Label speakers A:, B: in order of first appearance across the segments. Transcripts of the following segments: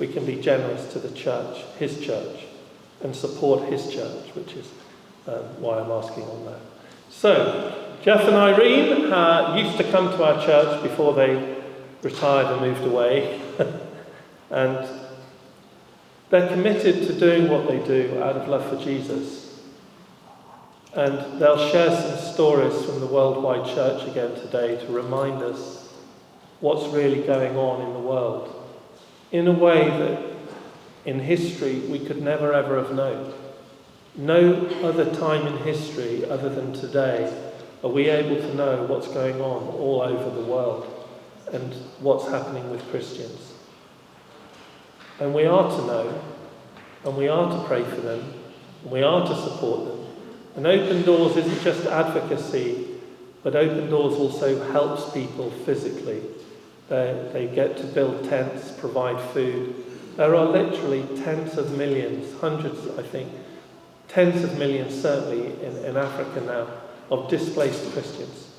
A: we can be generous to the church, his church, and support his church, which is why I'm asking on that. So, Geoff and Irene used to come to our church before they retired and moved away. And they're committed to doing what they do out of love for Jesus. And they'll share some stories from the worldwide church again today to remind us what's really going on in the world, in a way that in history we could never ever have known. No other time in history other than today are we able to know what's going on all over the world and what's happening with Christians. And we are to know, and we are to pray for them, and we are to support them. And Open Doors isn't just advocacy, but Open Doors also helps people physically. They get to build tents, provide food. There are literally tens of millions, hundreds, I think, tens of millions certainly in Africa now, of displaced Christians.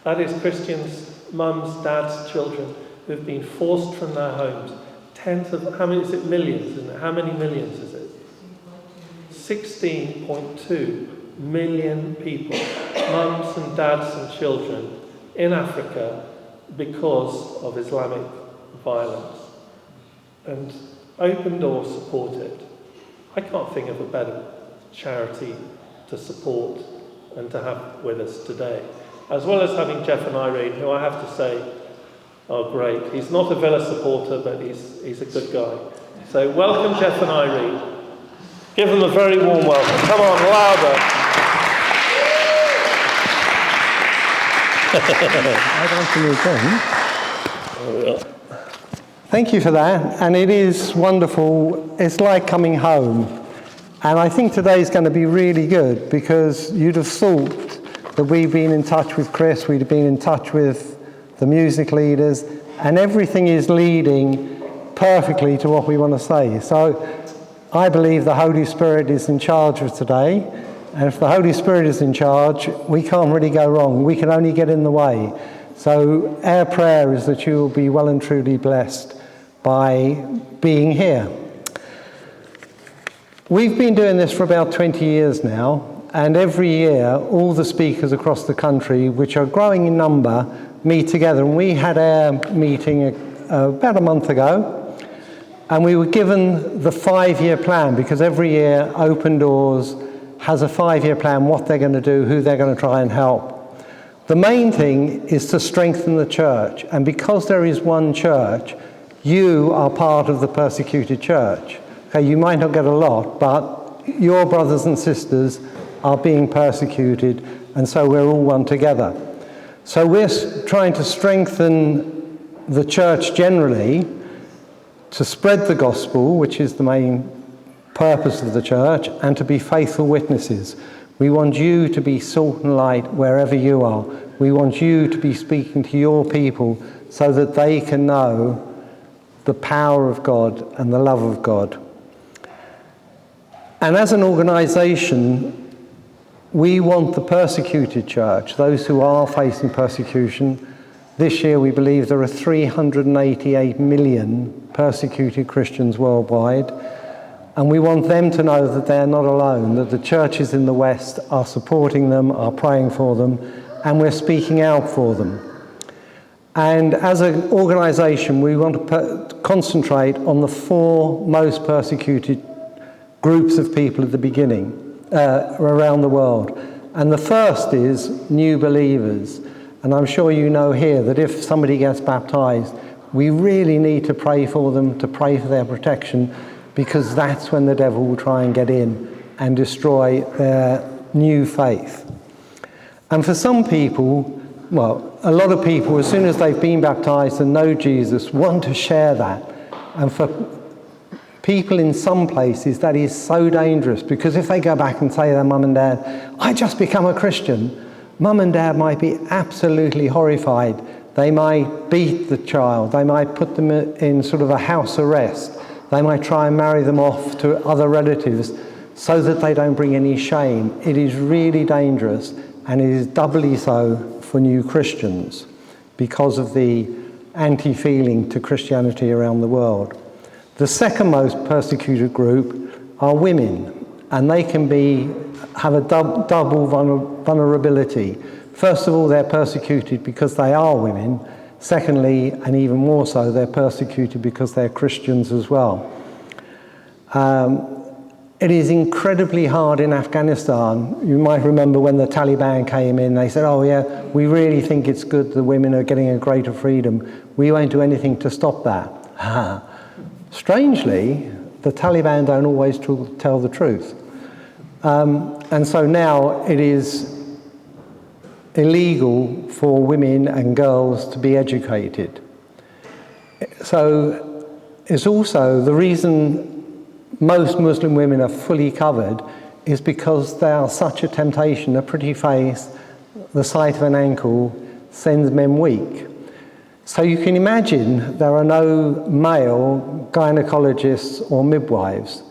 A: That is Christians, mums, dads, children, who've been forced from their homes. How many is it? Millions, isn't it? How many millions is it? 16.2 million people, mums and dads and children in Africa because of Islamic violence. And Open Doors support it. I can't think of a better charity to support and to have with us today. As well as having Geoff and Irene, who I have to say are great. He's not a Villa supporter, but he's a good guy. So welcome Geoff and Irene. Give them a very warm welcome. Come on, louder.
B: I'd like to move on. Thank you for that, and it is wonderful. It's like coming home, and I think today is going to be really good because you'd have thought that we've been in touch with Chris, we'd have been in touch with the music leaders, and everything is leading perfectly to what we want to say. So I believe the Holy Spirit is in charge of today, and if the Holy Spirit is in charge, we can't really go wrong. We can only get in the way. So our prayer is that you will be well and truly blessed by being here. We've been doing this for about 20 years now, and every year all the speakers across the country, which are growing in number, meet together. And we had our meeting about a month ago, and we were given the 5-year plan, because every year Open Doors has a 5-year plan, what they're going to do, who they're going to try and help. The main thing is to strengthen the church, and because there is one church, you are part of the persecuted church. Okay, you might not get a lot, but your brothers and sisters are being persecuted, and so we're all one together. So we're trying to strengthen the church generally, to spread the gospel, which is the main purpose of the church, and to be faithful witnesses. We want you to be salt and light wherever you are. We want you to be speaking to your people so that they can know the power of God and the love of God. And as an organisation, we want the persecuted church, those who are facing persecution. This year we believe there are 388 million persecuted Christians worldwide. And we want them to know that they're not alone, that the churches in the West are supporting them, are praying for them, and we're speaking out for them. And as an organisation, we want to concentrate on the 4 most persecuted groups of people at the beginning, around the world. And the first is new believers. And I'm sure you know here that if somebody gets baptised, we really need to pray for them, to pray for their protection, because that's when the devil will try and get in and destroy their new faith. And for some people, well, a lot of people, as soon as they've been baptized and know Jesus, want to share that. And for people in some places, that is so dangerous, because if they go back and say to their mum and dad, I just become a Christian, mum and dad might be absolutely horrified. They might beat the child. They might put them in sort of a house arrest. They might try and marry them off to other relatives so that they don't bring any shame. It is really dangerous, and it is doubly so for new Christians because of the anti-feeling to Christianity around the world. The second most persecuted group are women, and they can have a double vulnerability. First of all, they're persecuted because they are women. Secondly, and even more so, they're persecuted because they're Christians as well. It is incredibly hard in Afghanistan. You might remember when the Taliban came in, they said, oh yeah, we really think it's good the women are getting a greater freedom. We won't do anything to stop that. Strangely, the Taliban don't always tell the truth. And so now it is illegal for women and girls to be educated. So it's also the reason most Muslim women are fully covered is because they are such a temptation. A pretty face, the sight of an ankle sends men weak. So you can imagine there are no male gynecologists or midwives.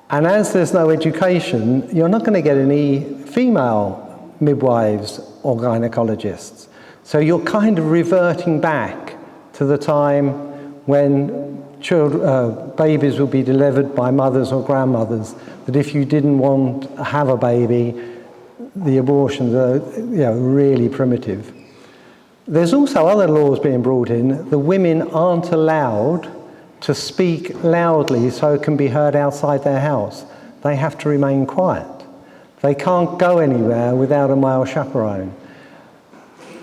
B: And as there's no education, you're not going to get any female midwives or gynecologists. So you're kind of reverting back to the time when babies will be delivered by mothers or grandmothers, that if you didn't want to have a baby, the abortions are really primitive. There's also other laws being brought in. The women aren't allowed to speak loudly so it can be heard outside their house. They have to remain quiet. They can't go anywhere without a male chaperone.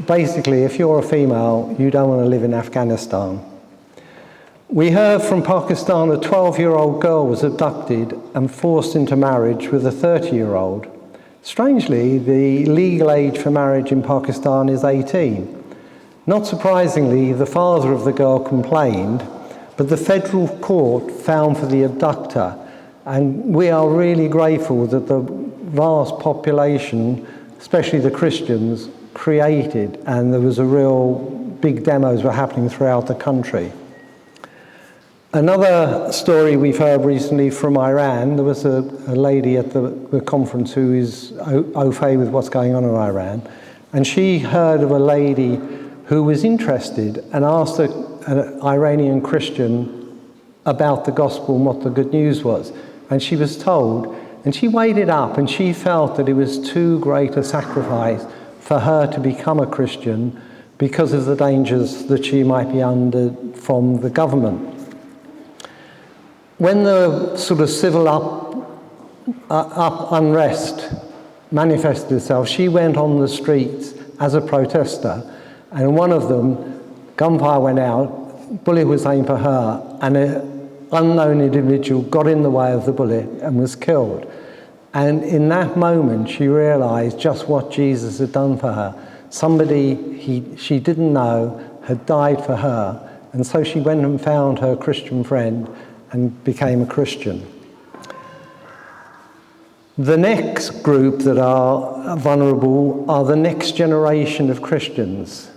B: Basically, if you're a female, you don't want to live in Afghanistan. We heard from Pakistan a 12-year-old girl was abducted and forced into marriage with a 30-year-old. Strangely, the legal age for marriage in Pakistan is 18. Not surprisingly, the father of the girl complained, but the federal court found for the abductor, and we are really grateful that the vast population, especially the Christians, created, and there was a real big demos were happening throughout the country. Another story we've heard recently from Iran, there was a lady at the conference who is au fait with what's going on in Iran, and she heard of a lady who was interested and asked an Iranian Christian about the gospel and what the good news was. And she was told, and she weighed it up, and she felt that it was too great a sacrifice for her to become a Christian because of the dangers that she might be under from the government. When the sort of civil unrest manifested itself, she went on the streets as a protester, and in one of them, gunfire went out, bullet was aimed for her, and an unknown individual got in the way of the bullet and was killed. And in that moment, she realized just what Jesus had done for her. Somebody she didn't know had died for her, and so she went and found her Christian friend and became a Christian. The next group that are vulnerable are the next generation of Christians.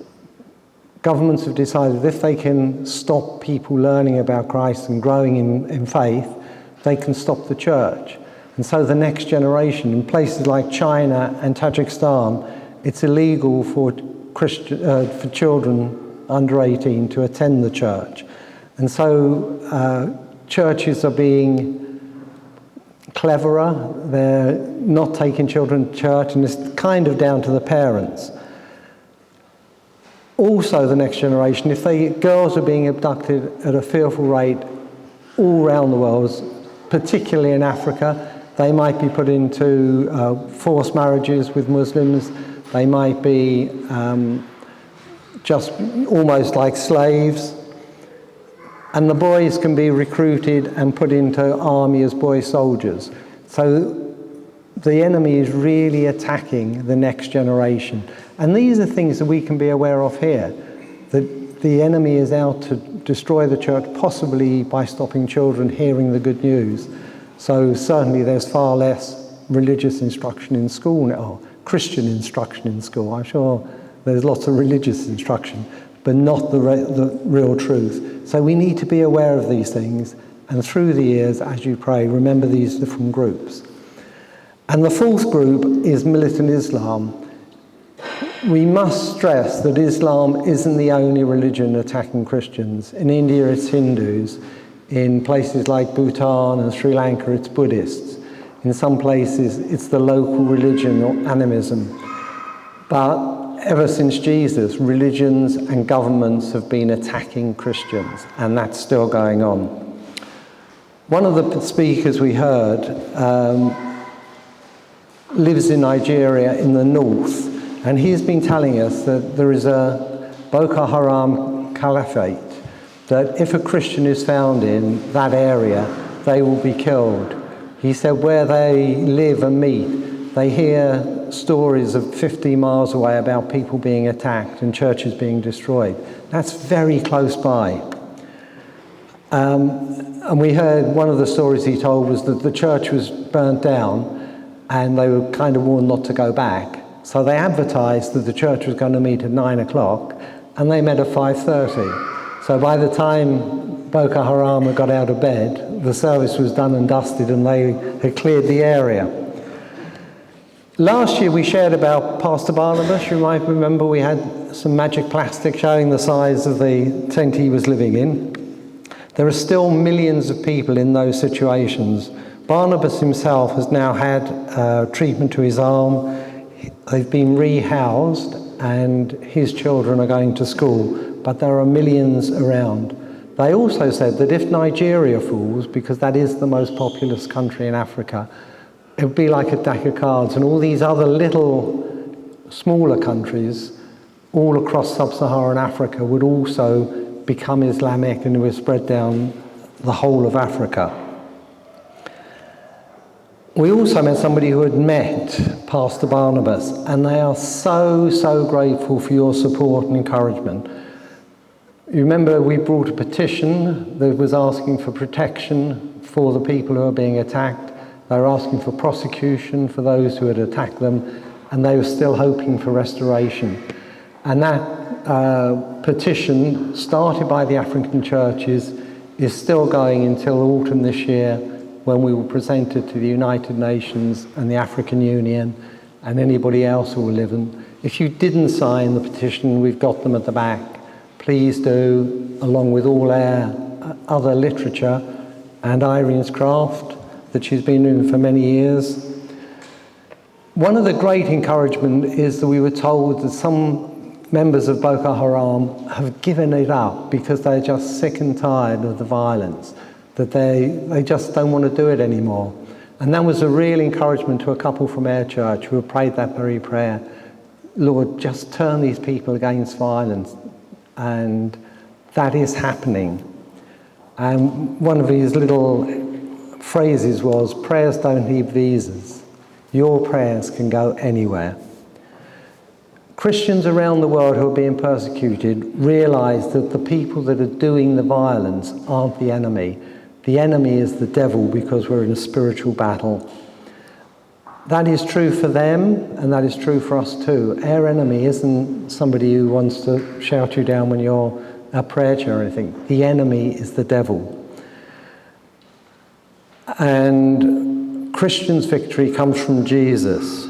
B: Governments have decided if they can stop people learning about Christ and growing in faith, they can stop the church. And so the next generation, in places like China and Tajikistan, it's illegal for children under 18 to attend the church. And so churches are being cleverer, they're not taking children to church, and it's kind of down to the parents. Also, the next generation, girls are being abducted at a fearful rate all around the world, particularly in Africa. They might be put into forced marriages with Muslims. They might be just almost like slaves. And the boys can be recruited and put into army as boy soldiers. So the enemy is really attacking the next generation. And these are things that we can be aware of here. That the enemy is out to destroy the church, possibly by stopping children hearing the good news. So certainly there's far less religious instruction in school now, or Christian instruction in school. I'm sure there's lots of religious instruction, but not the real truth. So we need to be aware of these things, and through the years, as you pray, remember these different groups. And the fourth group is militant Islam. We must stress that Islam isn't the only religion attacking Christians. In India, it's Hindus. In places like Bhutan and Sri Lanka, it's Buddhists. In some places, it's the local religion or animism. But ever since Jesus, religions and governments have been attacking Christians, and that's still going on. One of the speakers we heard lives in Nigeria in the north, and he's been telling us that there is a Boko Haram caliphate, that if a Christian is found in that area, they will be killed. He said where they live and meet, they hear stories of 50 miles away about people being attacked and churches being destroyed. That's very close by. And we heard one of the stories he told was that the church was burnt down and they were kind of warned not to go back. So they advertised that the church was going to meet at 9 o'clock and they met at 5:30. So by the time Boko Haram had got out of bed, the service was done and dusted and they had cleared the area. Last year we shared about Pastor Barnabas. You might remember we had some magic plastic showing the size of the tent he was living in. There are still millions of people in those situations. Barnabas himself has now had treatment to his arm. They've been rehoused and his children are going to school, but there are millions around. They also said that if Nigeria falls, because that is the most populous country in Africa, it would be like a deck of cards, and all these other little smaller countries all across sub-Saharan Africa would also become Islamic and it would spread down the whole of Africa. We also met somebody who had met Pastor Barnabas, and they are so grateful for your support and encouragement. You remember we brought a petition that was asking for protection for the people who are being attacked. They were asking for prosecution for those who had attacked them, and they were still hoping for restoration. And that petition, started by the African churches, is still going until autumn this year, when we will present it to the United Nations and the African Union and anybody else who will live in. If you didn't sign the petition, we've got them at the back. Please do, along with all our other literature and Irene's craft that she's been doing for many years. One of the great encouragement is that we were told that some members of Boko Haram have given it up because they're just sick and tired of the violence, that they just don't want to do it anymore. And that was a real encouragement to a couple from our church who have prayed that very prayer. Lord, just turn these people against violence. And that is happening. And one of his little phrases was, prayers don't need visas. Your prayers can go anywhere. Christians around the world who are being persecuted realize that the people that are doing the violence aren't the enemy. The enemy is the devil, because we're in a spiritual battle. That is true for them, and that is true for us too. Our enemy isn't somebody who wants to shout you down when you're at prayer chair or anything. The enemy is the devil. And Christians' victory comes from Jesus.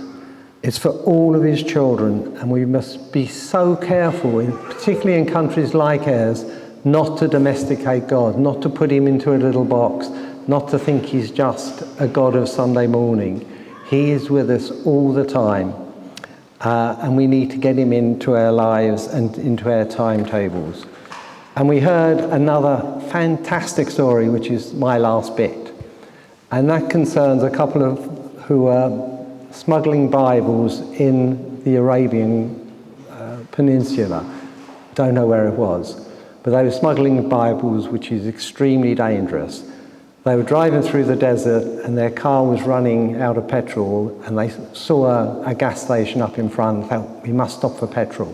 B: It's for all of his children, and we must be so careful, particularly in countries like ours, not to domesticate God, not to put him into a little box, not to think he's just a God of Sunday morning. He is with us all the time, and we need to get him into our lives and into our timetables. And we heard another fantastic story, which is my last bit, and that concerns a couple of who are smuggling Bibles in the Arabian Peninsula. Don't know where it was, but they were smuggling Bibles, which is extremely dangerous. They were driving through the desert and their car was running out of petrol, and they saw a gas station up in front and thought, we must stop for petrol.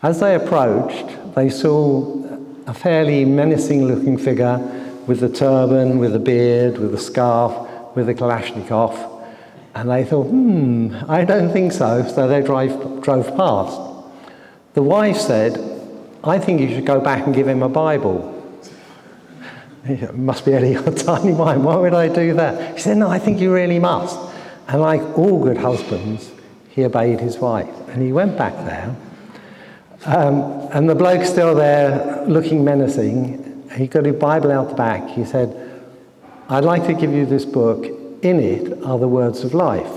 B: As they approached, they saw a fairly menacing looking figure with a turban, with a beard, with a scarf, with a Kalashnikov, and they thought, I don't think so, so they drove past. The wife said, I think you should go back and give him a Bible. It must be out of your tiny mind. Why would I do that? He said, no, I think you really must. And like all good husbands, he obeyed his wife. And he went back there. And the bloke's still there looking menacing. he got his Bible out the back. He said, "I'd like to give you this book. In it are the words of life."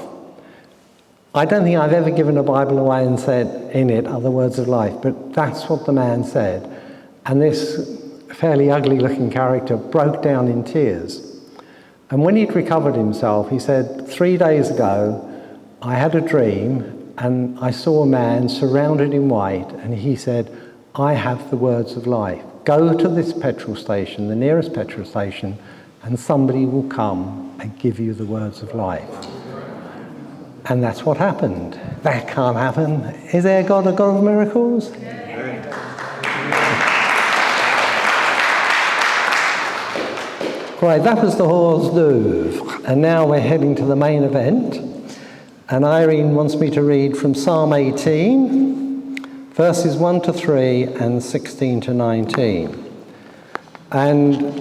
B: I don't think I've ever given a Bible away and said, "In it are the words of life," but that's what the man said. And this fairly ugly-looking character broke down in tears. And when he'd recovered himself, he said, 3 days ago, I had a dream and I saw a man surrounded in white, and he said, "I have the words of life. Go to this petrol station, the nearest petrol station, and somebody will come and give you the words of life." And that's what happened. That can't happen. Is there a God of miracles? Right, that was the hors d'oeuvre. And now we're heading to the main event. And Irene wants me to read from Psalm 18, verses 1 to 3 and 16 to 19. And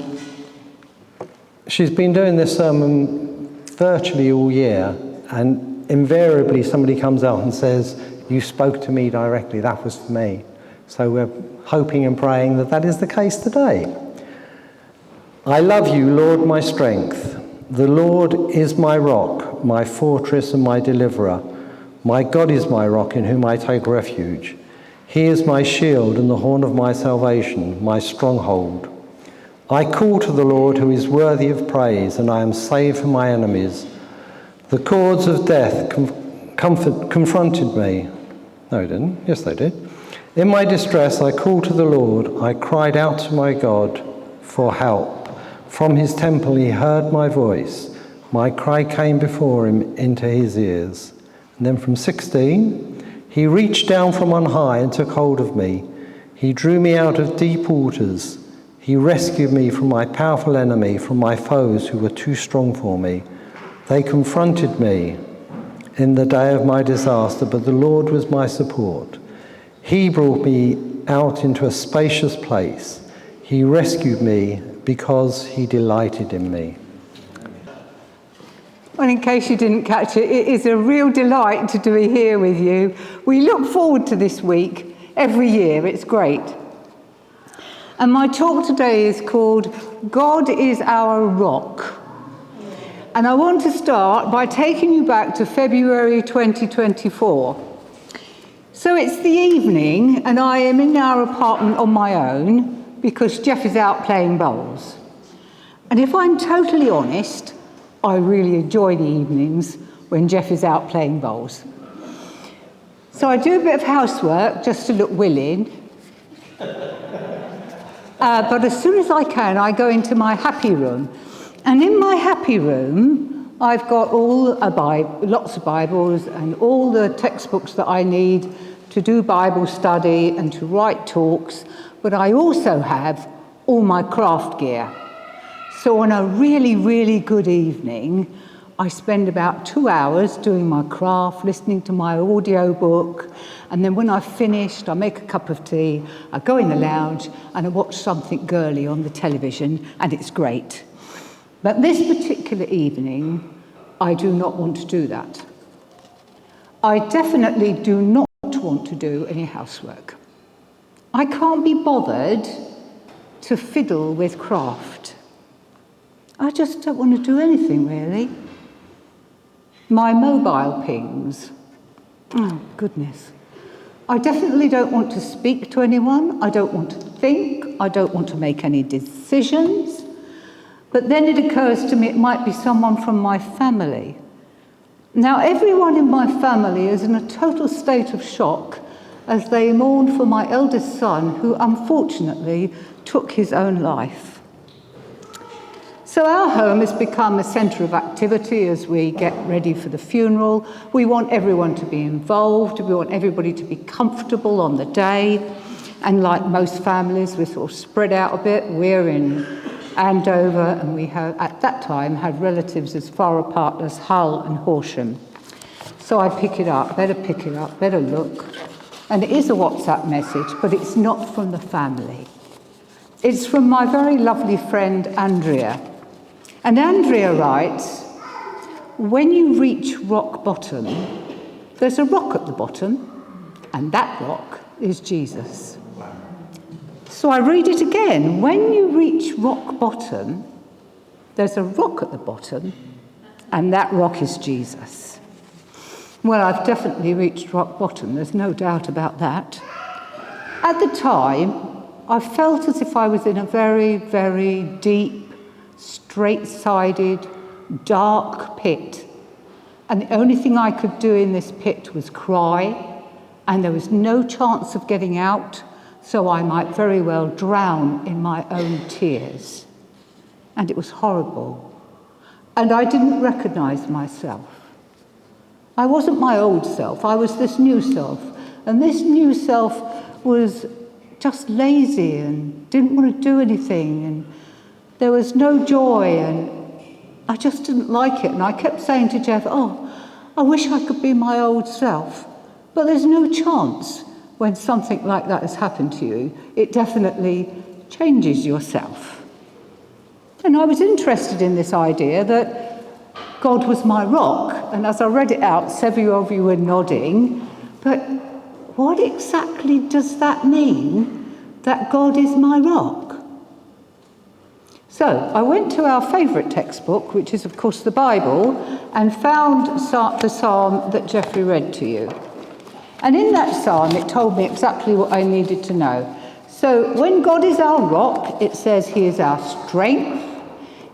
B: she's been doing this sermon virtually all year, and invariably somebody comes out and says, "You spoke to me directly, that was for me." So we're hoping and praying that that is the case today. I love you, Lord, my strength. The Lord is my rock, my fortress and my deliverer. My God is my rock in whom I take refuge. He is my shield and the horn of my salvation, my stronghold. I call to the Lord who is worthy of praise, and I am saved from my enemies. The cords of death confronted me. No, it didn't. Yes, they did. In my distress, I called to the Lord. I cried out to my God for help. From his temple, he heard my voice. My cry came before him into his ears. And then from 16, he reached down from on high and took hold of me. He drew me out of deep waters. He rescued me from my powerful enemy, from my foes who were too strong for me. They confronted me in the day of my disaster, but the Lord was my support. He brought me out into a spacious place. He rescued me because he delighted in me.
C: Well, in case you didn't catch it, it is a real delight to be here with you. We look forward to this week every year. It's great. And my talk today is called God is Our Rock. And I want to start by taking you back to February 2024. So it's the evening, and I am in our apartment on my own because Geoff is out playing bowls. And if I'm totally honest, I really enjoy the evenings when Geoff is out playing bowls. So I do a bit of housework just to look willing. But as soon as I can, I go into my happy room. And in my happy room, I've got lots of Bibles and all the textbooks that I need to do Bible study and to write talks. But I also have all my craft gear. So on a really, really good evening, I spend about 2 hours doing my craft, listening to my audio book, and then when I've finished, I make a cup of tea, I go in the lounge, and I watch something girly on the television, and it's great. But this particular evening, I do not want to do that. I definitely do not want to do any housework. I can't be bothered to fiddle with craft. I just don't want to do anything, really. My mobile pings. Oh, goodness. I definitely don't want to speak to anyone. I don't want to think. I don't want to make any decisions. But then it occurs to me it might be someone from my family. Now, everyone in my family is in a total state of shock as they mourn for my eldest son, who unfortunately took his own life. So our home has become a centre of activity as we get ready for the funeral. We want everyone to be involved. We want everybody to be comfortable on the day. And like most families, we're sort of spread out a bit. We're in Andover, and we have, at that time, had relatives as far apart as Hull and Horsham. So I pick it up, better look. And it is a WhatsApp message, but it's not from the family. It's from my very lovely friend, Andrea. And Andrea writes, when you reach rock bottom, there's a rock at the bottom, and that rock is Jesus. So I read it again. When you reach rock bottom, there's a rock at the bottom, and that rock is Jesus. Well, I've definitely reached rock bottom, there's no doubt about that. At the time, I felt as if I was in a very, very deep, straight-sided, dark pit. And the only thing I could do in this pit was cry, and there was no chance of getting out, so I might very well drown in my own tears. And it was horrible. And I didn't recognize myself. I wasn't my old self, I was this new self. And this new self was just lazy and didn't want to do anything, and there was no joy, and I just didn't like it. And I kept saying to Geoff, I wish I could be my old self. But there's no chance when something like that has happened to you. It definitely changes yourself. And I was interested in this idea that God was my rock. And as I read it out, several of you were nodding. But what exactly does that mean, that God is my rock? So I went to our favourite textbook, which is, of course, the Bible, and found the psalm that Geoffrey read to you. And in that psalm, it told me exactly what I needed to know. So when God is our rock, it says he is our strength,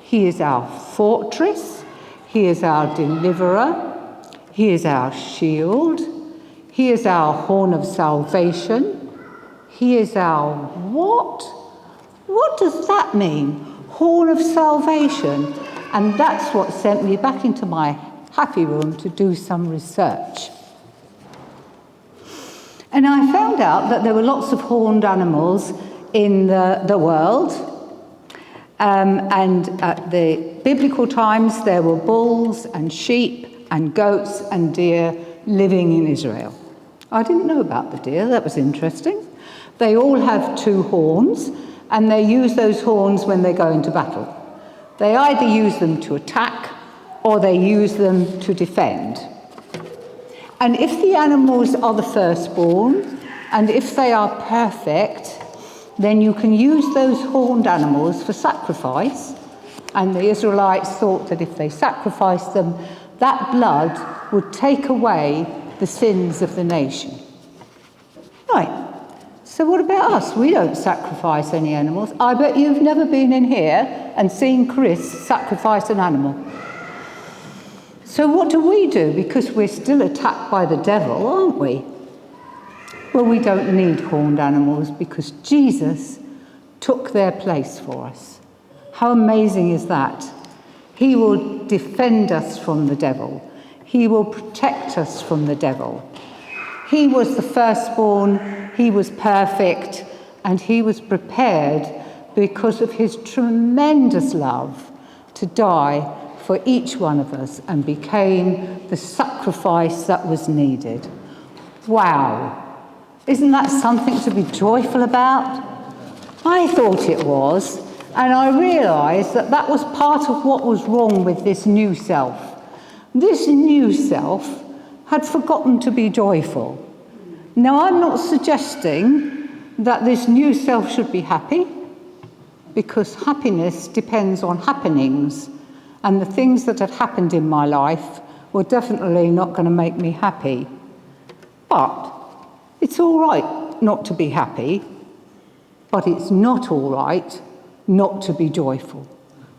C: he is our fortress, he is our deliverer, he is our shield, he is our horn of salvation, he is our what? What does that mean? Horn of salvation. And that's what sent me back into my happy room to do some research. And I found out that there were lots of horned animals in the world. And at the biblical times, there were bulls and sheep and goats and deer living in Israel. I didn't know about the deer, that was interesting. They all have 2 horns, and they use those horns when they go into battle. They either use them to attack, or they use them to defend. And if the animals are the firstborn, and if they are perfect, then you can use those horned animals for sacrifice. And the Israelites thought that if they sacrificed them, that blood would take away the sins of the nation. Right, so what about us? We don't sacrifice any animals. I bet you've never been in here and seen Chris sacrifice an animal. So what do we do? Because we're still attacked by the devil, aren't we? Well, we don't need horned animals because Jesus took their place for us. How amazing is that? He will defend us from the devil. He will protect us from the devil. He was the firstborn, he was perfect, and he was prepared because of his tremendous love to die for each one of us and became the sacrifice that was needed. Wow. Isn't that something to be joyful about? I thought it was, and I realised that that was part of what was wrong with this new self. This new self had forgotten to be joyful. Now, I'm not suggesting that this new self should be happy, because happiness depends on happenings, and the things that had happened in my life were definitely not going to make me happy. But it's all right not to be happy, but it's not all right not to be joyful,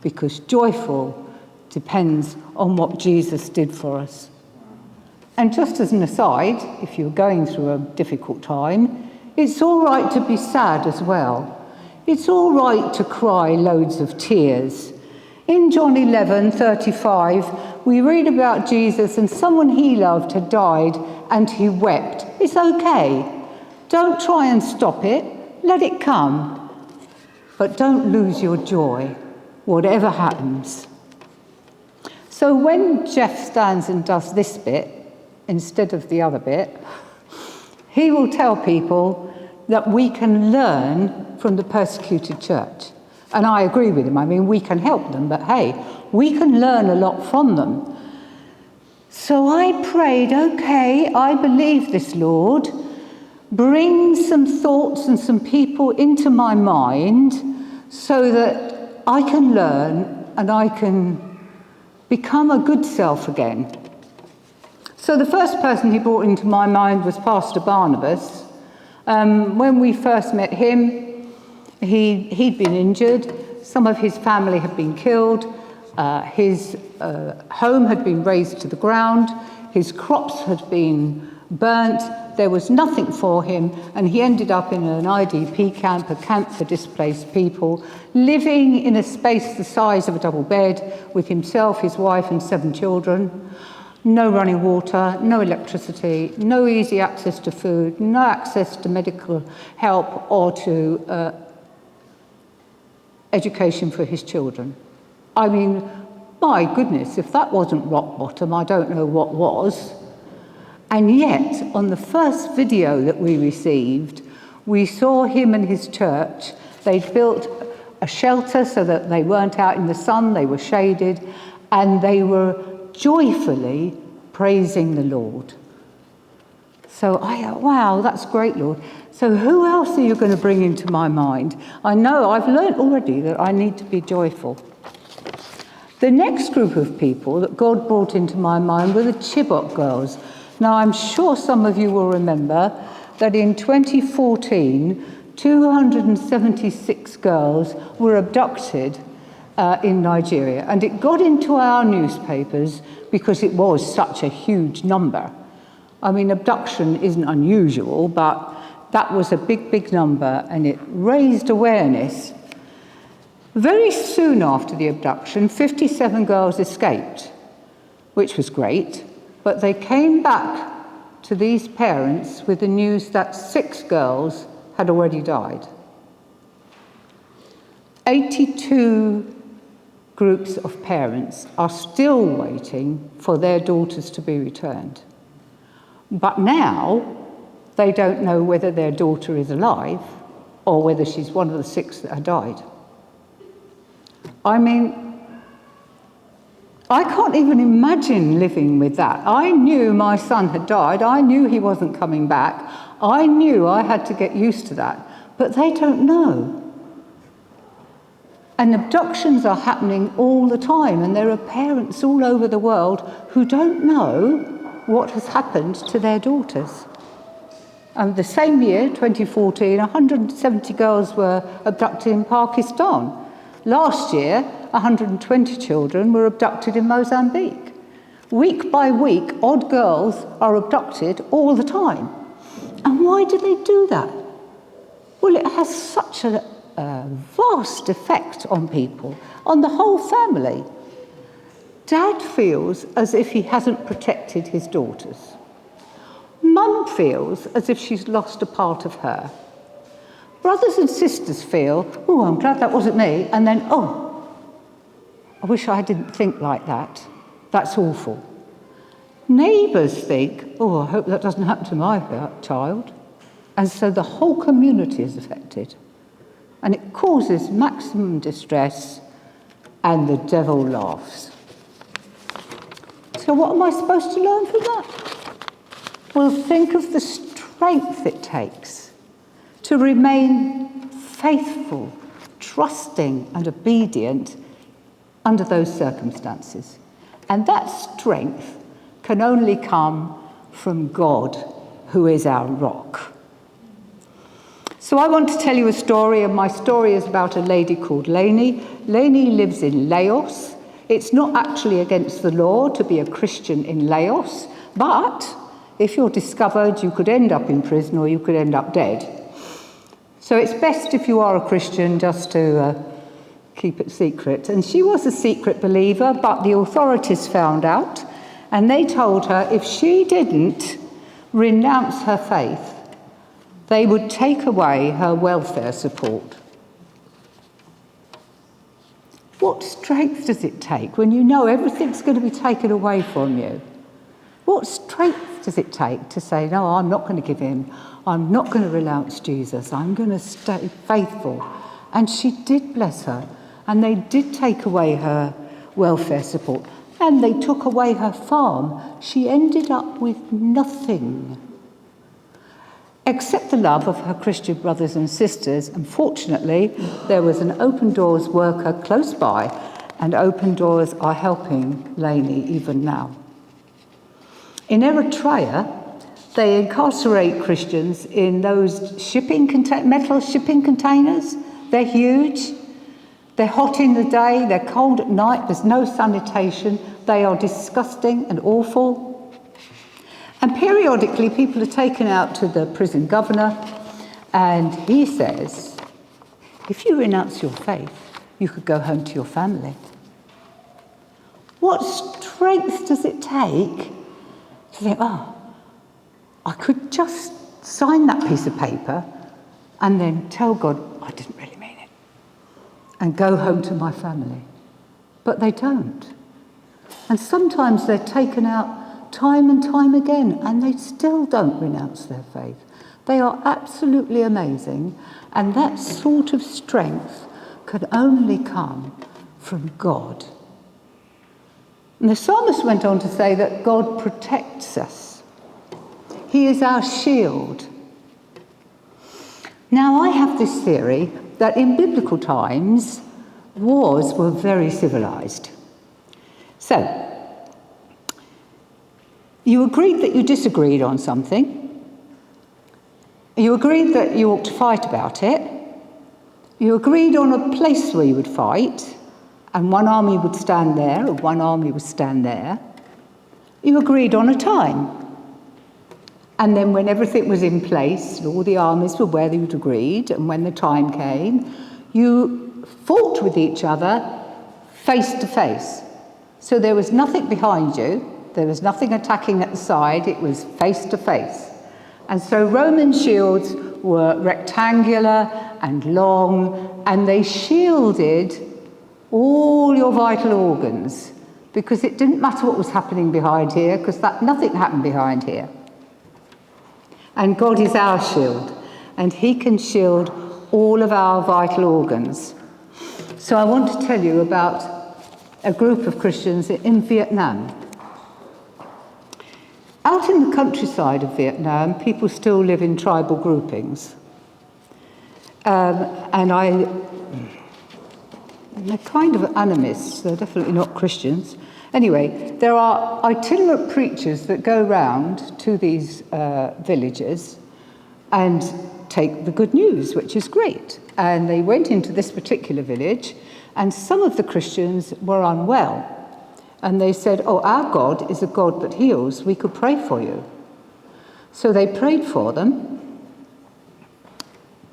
C: because joyful depends on what Jesus did for us. And just as an aside, if you're going through a difficult time, it's all right to be sad as well. It's all right to cry loads of tears. In John 11:35, we read about Jesus and someone he loved had died and he wept. It's okay. Don't try and stop it. Let it come. But don't lose your joy, whatever happens. So when Geoff stands and does this bit, instead of the other bit, he will tell people that we can learn from the persecuted church. And I agree with him. I mean, we can help them, but hey, we can learn a lot from them. So I prayed, okay, I believe this, Lord, bring some thoughts and some people into my mind so that I can learn and I can become a good self again. So the first person he brought into my mind was Pastor Barnabas. When we first met him, he'd been injured. Some of his family had been killed. His home had been razed to the ground. His crops had been burnt. There was nothing for him, and he ended up in an IDP camp, a camp for displaced people, living in a space the size of a double bed with himself, his wife, and 7 children. No running water, no electricity, no easy access to food, no access to medical help or to education for his children. I mean, my goodness, if that wasn't rock bottom, I don't know what was. And yet, on the first video that we received, we saw him and his church. They'd built a shelter so that they weren't out in the sun, they were shaded, and they were joyfully praising the Lord. So I thought, wow, that's great, Lord. So who else are you going to bring into my mind? I know I've learned already that I need to be joyful. The next group of people that God brought into my mind were the Chibok girls. Now, I'm sure some of you will remember that in 2014, 276 girls were abducted in Nigeria. And it got into our newspapers because it was such a huge number. I mean, abduction isn't unusual, but that was a big, big number, and it raised awareness. Very soon after the abduction, 57 girls escaped, which was great, but they came back to these parents with the news that 6 girls had already died. 82 groups of parents are still waiting for their daughters to be returned. But now they don't know whether their daughter is alive or whether she's one of the 6 that had died. I mean, I can't even imagine living with that. I knew my son had died. I knew he wasn't coming back. I knew I had to get used to that. But they don't know. And abductions are happening all the time, and there are parents all over the world who don't know what has happened to their daughters. The same year, 2014, 170 girls were abducted in Pakistan. Last year, 120 children were abducted in Mozambique. Week by week, odd girls are abducted all the time. And why do they do that? Well, it has such a vast effect on people, on the whole family. Dad feels as if he hasn't protected his daughters. Mum feels as if she's lost a part of her. Brothers and sisters feel, oh, I'm glad that wasn't me, and then, oh, I wish I didn't think like that. That's awful. Neighbours think, oh, I hope that doesn't happen to my child. And so the whole community is affected. And it causes maximum distress, and the devil laughs. So what am I supposed to learn from that? Well, think of the strength it takes to remain faithful, trusting, and obedient under those circumstances. And that strength can only come from God, who is our rock. So I want to tell you a story, and my story is about a lady called Lainey. Lainey lives in Laos. It's not actually against the law to be a Christian in Laos, but if you're discovered, you could end up in prison or you could end up dead. So it's best if you are a Christian just to keep it secret. And she was a secret believer, but the authorities found out, and they told her if she didn't renounce her faith, they would take away her welfare support. What strength does it take when you know everything's going to be taken away from you? What strength does it take to say, no, I'm not going to give in. I'm not going to renounce Jesus. I'm going to stay faithful. And she did, bless her. And they did take away her welfare support. And they took away her farm. She ended up with nothing. except the love of her Christian brothers and sisters. And fortunately, there was an Open Doors worker close by, and Open Doors are helping Lainey even now. In Eritrea, they incarcerate Christians in those metal shipping containers. They're huge. They're hot in the day. They're cold at night. There's no sanitation. They are disgusting and awful. And periodically, people are taken out to the prison governor, and he says, if you renounce your faith, you could go home to your family. What strength does it take to think, I could just sign that piece of paper and then tell God, I didn't really mean it, and go home to my family. But they don't. And sometimes they're taken out time and time again, and they still don't renounce their faith. They are absolutely amazing, and that sort of strength can only come from God. And the psalmist went on to say that God protects us. He is our shield. Now, I have this theory that in biblical times, wars were very civilized. So, you agreed that you disagreed on something. You agreed that you ought to fight about it. You agreed on a place where you would fight, and one army would stand there, or one army would stand there. You agreed on a time. And then when everything was in place, and all the armies were where you'd agreed, and when the time came, you fought with each other face to face. So there was nothing behind you, there was nothing attacking at the side, it was face to face. And so Roman shields were rectangular and long, and they shielded all your vital organs, because it didn't matter what was happening behind here, because nothing happened behind here. And God is our shield, and he can shield all of our vital organs. So I want to tell you about a group of Christians in Vietnam. Out in the countryside of Vietnam, people still live in tribal groupings. And they're kind of animists, they're definitely not Christians. Anyway, there are itinerant preachers that go round to these villages and take the good news, which is great. And they went into this particular village, and some of the Christians were unwell. And they said, our God is a God that heals. We could pray for you. So they prayed for them.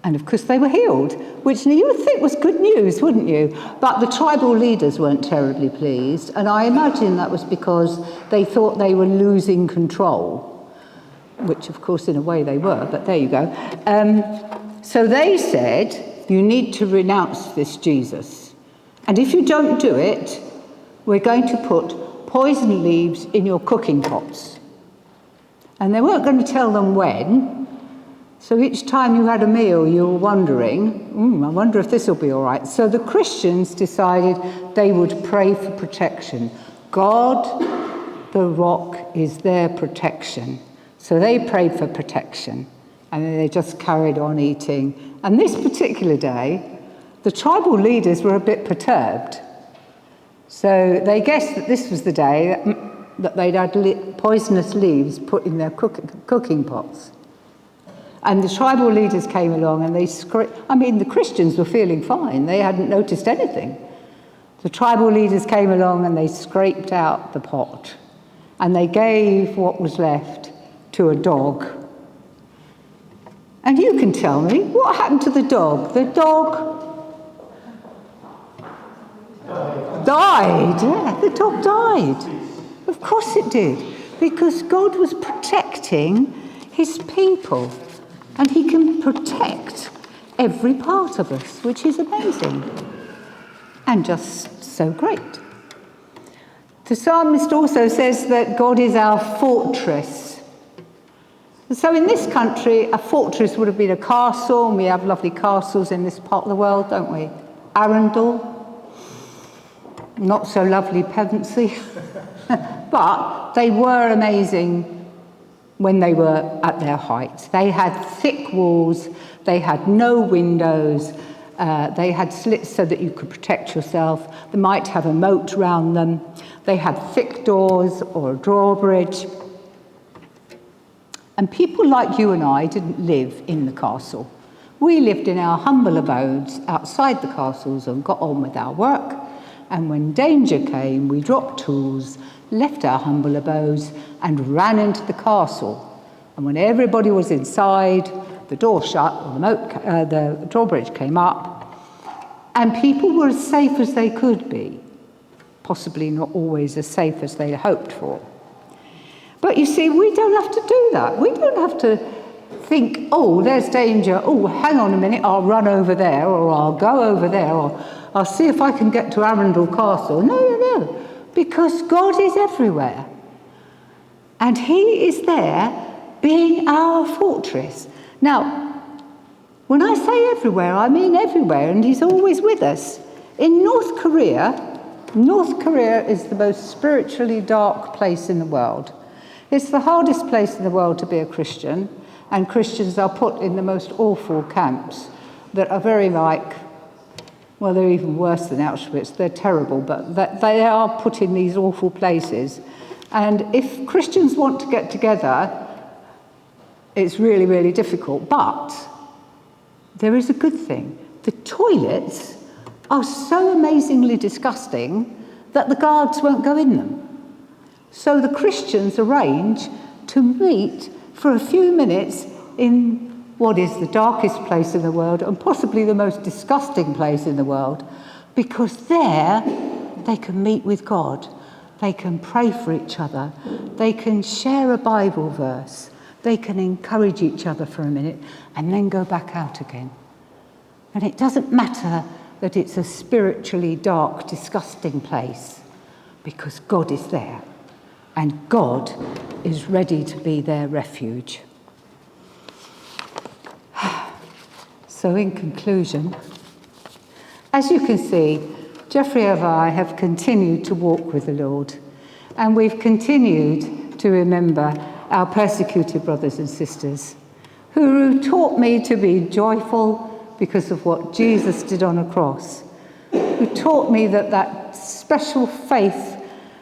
C: And of course they were healed, which you would think was good news, wouldn't you? But the tribal leaders weren't terribly pleased, and I imagine that was because they thought they were losing control, which of course in a way they were, but there you go. So they said, you need to renounce this Jesus. And if you don't do it, we're going to put poison leaves in your cooking pots. And they weren't going to tell them when. So each time you had a meal, you were wondering, I wonder if this will be all right. So the Christians decided they would pray for protection. God, the rock, is their protection. So they prayed for protection, and then they just carried on eating. And this particular day, the tribal leaders were a bit perturbed. So they guessed that this was the day that they'd had poisonous leaves put in their cooking pots. And the tribal leaders came along and they the Christians were feeling fine. They hadn't noticed anything. The tribal leaders came along and they scraped out the pot. And they gave what was left to a dog. And you can tell me, what happened to the dog? The dog died. Yeah, the dog died. Of course it did. Because God was protecting his people. And he can protect every part of us, which is amazing and just so great. The psalmist also says that God is our fortress. And so in this country, a fortress would have been a castle, and we have lovely castles in this part of the world, don't we? Arundel, not so lovely Pevensey, but they were amazing when they were at their height. They had thick walls, they had no windows, they had slits so that you could protect yourself. They might have a moat round them. They had thick doors or a drawbridge. And people like you and I didn't live in the castle. We lived in our humble abodes outside the castles and got on with our work. And when danger came, we dropped tools, left our humble abodes, and ran into the castle. And when everybody was inside, the door shut, or the drawbridge came up, and people were as safe as they could be, possibly not always as safe as they hoped for. But you see, we don't have to do that. We don't have to think, oh, there's danger. Oh, hang on a minute, I'll run over there, or I'll go over there, or I'll see if I can get to Arundel Castle. No. Because God is everywhere. And he is there being our fortress. Now, when I say everywhere, I mean everywhere, and he's always with us. In North Korea is the most spiritually dark place in the world. It's the hardest place in the world to be a Christian, and Christians are put in the most awful camps that are very like, well, they're even worse than Auschwitz. They're terrible, but they are put in these awful places. And if Christians want to get together, it's really, really difficult. But there is a good thing. The toilets are so amazingly disgusting that the guards won't go in them. So the Christians arrange to meet for a few minutes in what is the darkest place in the world and possibly the most disgusting place in the world, because there they can meet with God. They can pray for each other. They can share a Bible verse. They can encourage each other for a minute and then go back out again. And it doesn't matter that it's a spiritually dark, disgusting place, because God is there. And God is ready to be their refuge. So in conclusion, as you can see, Geoffrey and I have continued to walk with the Lord, and we've continued to remember our persecuted brothers and sisters who taught me to be joyful because of what Jesus did on a cross, who taught me that special faith,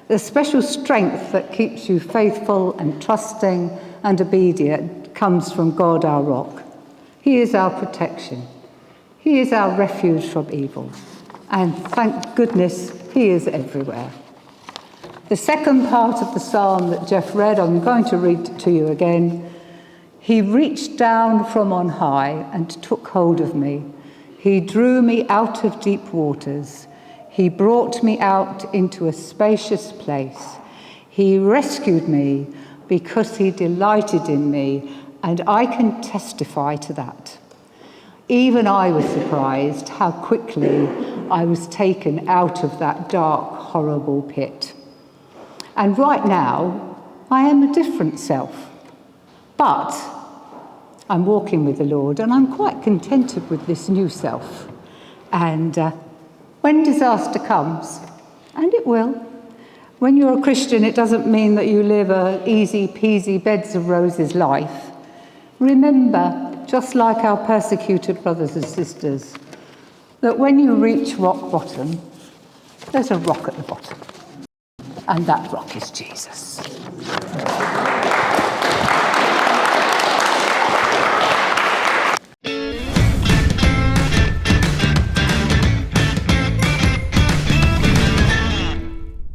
C: the special strength that keeps you faithful and trusting and obedient comes from God, our rock. He is our protection. He is our refuge from evil. And thank goodness he is everywhere. The second part of the psalm that Geoff read, I'm going to read it to you again. He reached down from on high and took hold of me. He drew me out of deep waters. He brought me out into a spacious place. He rescued me because he delighted in me, and I can testify to that. Even I was surprised how quickly I was taken out of that dark, horrible pit. And right now, I am a different self. But I'm walking with the Lord, and I'm quite contented with this new self. And when disaster comes, and it will, when you're a Christian, it doesn't mean that you live a easy-peasy, beds of roses life. Remember, just like our persecuted brothers and sisters, that when you reach rock bottom, there's a rock at the bottom. And that rock is Jesus.